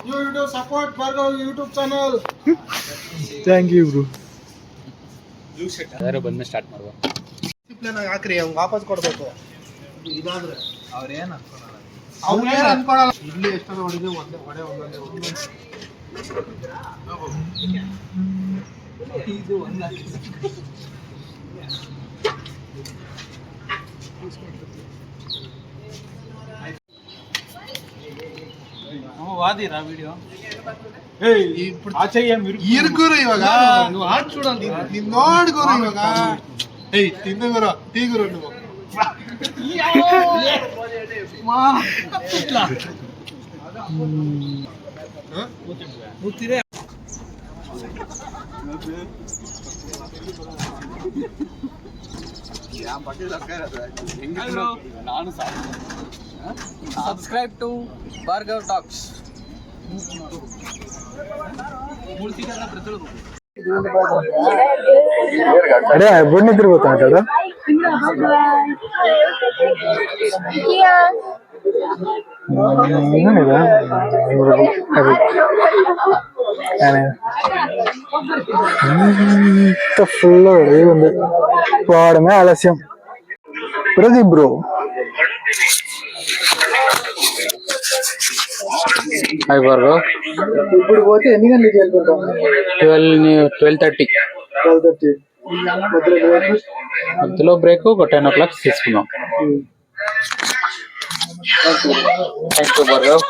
YouTube support Bhargav YouTube channel. Thank you bro. ಯಾರು ಬಂದ್ಮೇಲೆ start ಮಾಡುವ. ಡಿಸಿಪ್ಲಿನ್ ಆಗಿ ಹಾಕ್ರಿ ಅವ್ನು ವಾಪಸ್ ಕೊಡಬೇಕು. ಇದಾದ್ರೆ ಅವ್ರು ಏನು ಅನ್ಕೊಳ್ಳಲ್ಲ. ಇಲ್ಲಿ ಎಷ್ಟೋ ಹೊಡಿದೆ ಒಂದೇ ಇದು ಒಂದು వాదిరా వీడియో ಇರ್ಗುರು ಇವಾಗ ನೀನ್ ನೋಡ್ಗುರು ಇವಾಗ ತಿಂದುಗುರು ಟೀಗುರು ನೀವು ನಾನು ಸಬ್ಸ್ಕ್ರೈಬ್ ಟು ಭಾರ್ಗವ್ ಟಾಕ್ಸ್. ಅದೇ ಬಣ್ಣಿ ತಿರ್ಬೋತಾ ಅದು ఫుల్ ఉంది వాడమే ఆలస్యం. Pradeep bro hi Bhargav. ఇప్పుడు పోతే ఎన్ని గంటలకు చేరుకుంటాం? 12:30 మధ్యలో బ్రేక్ ఒక 10 o'clock తీసుకుందాం. Thank you Bhargav.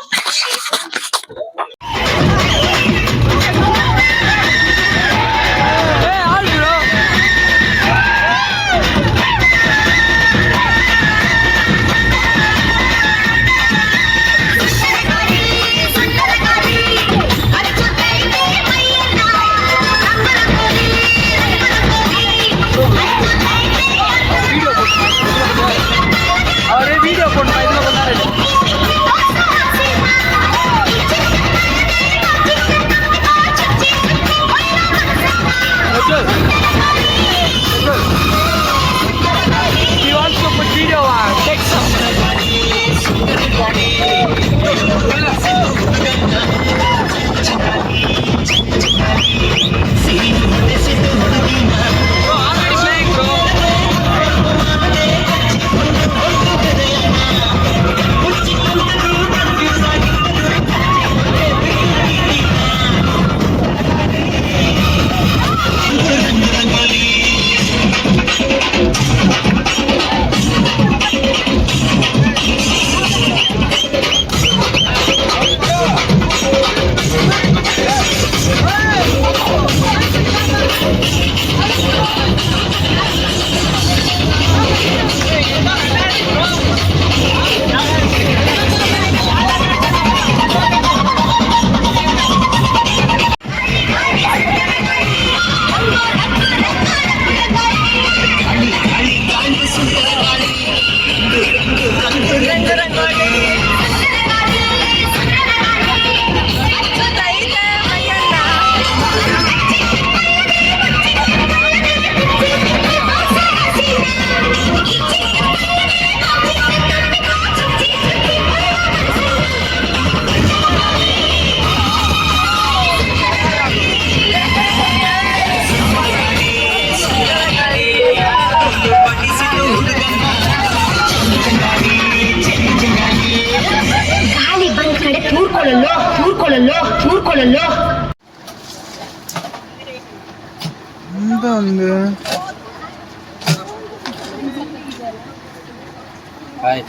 Hi,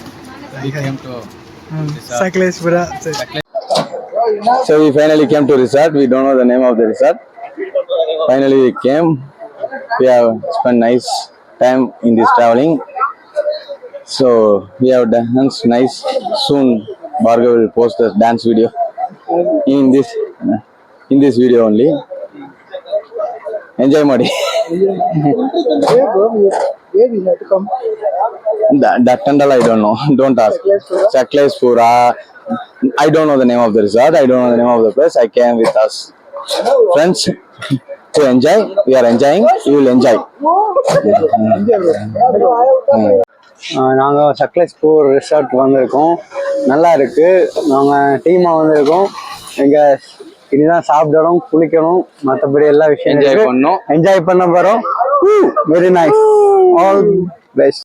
we came to Sakleshpura. So we finally came to resort. We don't know the name of the resort. Finally we came. We have spent nice time in this traveling. So we have danced nice. Soon Bhargav will post the dance video in this video only. Enjoy ಮಾಡಿ. That Tandala I don't know. Don't ask. Sakleshpura. I don't know the name of the resort. I don't know the name of the place. I came with us friends. to enjoy. We are enjoying. You will enjoy. நாங்கள் Sakleshpur resort வந்திருக்கோம். நல்லா இருக்கு. நாங்கள் டீமாக வந்திருக்கோம். எங்கள் இனிதான் சாப்பிடணும், குளிக்கணும், மற்றபடி எல்லா விஷயம் Enjoy பண்ணோம். என்ஜாய் பண்ண போகிறோம். Very nice. All best.